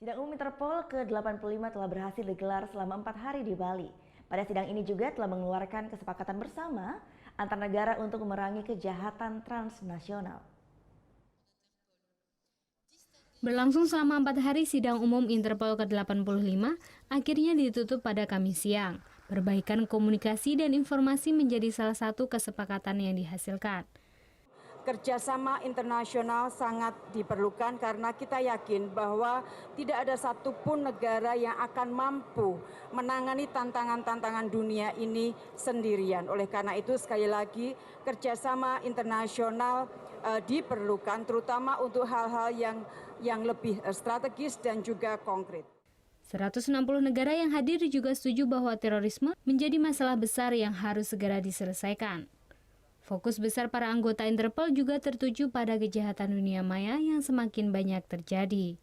Sidang umum Interpol ke-85 telah berhasil digelar selama 4 hari di Bali. Pada sidang ini juga telah mengeluarkan kesepakatan bersama antar negara untuk memerangi kejahatan transnasional. Berlangsung selama 4 hari, sidang umum Interpol ke-85 akhirnya ditutup pada Kamis siang. Perbaikan komunikasi dan informasi menjadi salah satu kesepakatan yang dihasilkan. Kerjasama internasional sangat diperlukan karena kita yakin bahwa tidak ada satupun negara yang akan mampu menangani tantangan-tantangan dunia ini sendirian. Oleh karena itu sekali lagi kerjasama internasional diperlukan terutama untuk hal-hal yang lebih strategis dan juga konkret. 160 negara yang hadir juga setuju bahwa terorisme menjadi masalah besar yang harus segera diselesaikan. Fokus besar para anggota Interpol juga tertuju pada kejahatan dunia maya yang semakin banyak terjadi.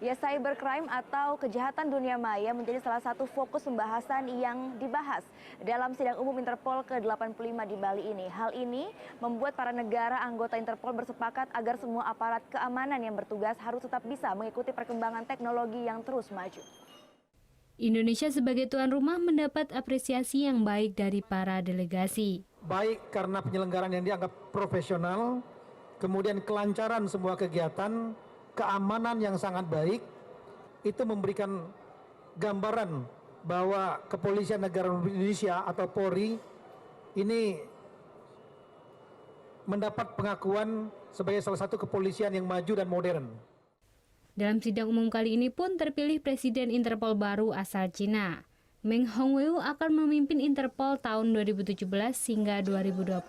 Ya, cybercrime atau kejahatan dunia maya menjadi salah satu fokus pembahasan yang dibahas dalam sidang umum Interpol ke-85 di Bali ini. Hal ini membuat para negara anggota Interpol bersepakat agar semua aparat keamanan yang bertugas harus tetap bisa mengikuti perkembangan teknologi yang terus maju. Indonesia sebagai tuan rumah mendapat apresiasi yang baik dari para delegasi. Baik karena penyelenggaraan yang dianggap profesional, kemudian kelancaran semua kegiatan, keamanan yang sangat baik, itu memberikan gambaran bahwa Kepolisian Negara Indonesia atau Polri ini mendapat pengakuan sebagai salah satu kepolisian yang maju dan modern. Dalam sidang umum kali ini pun terpilih Presiden Interpol baru asal Cina. Meng Hongwei akan memimpin Interpol tahun 2017 hingga 2020.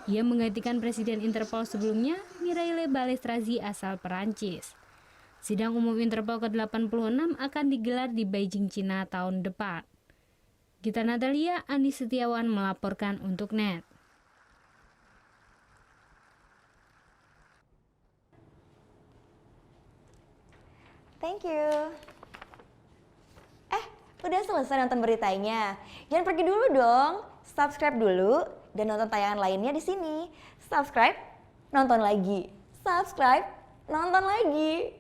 Ia menggantikan Presiden Interpol sebelumnya, Mireille Balestrazi asal Perancis. Sidang umum Interpol ke-86 akan digelar di Beijing, Cina tahun depan. Gita Natalia, Andi Setiawan melaporkan untuk NET. Thank you. Udah selesai nonton beritanya? Jangan pergi dulu dong. Subscribe dulu dan nonton tayangan lainnya di sini. Subscribe, nonton lagi. Subscribe, nonton lagi.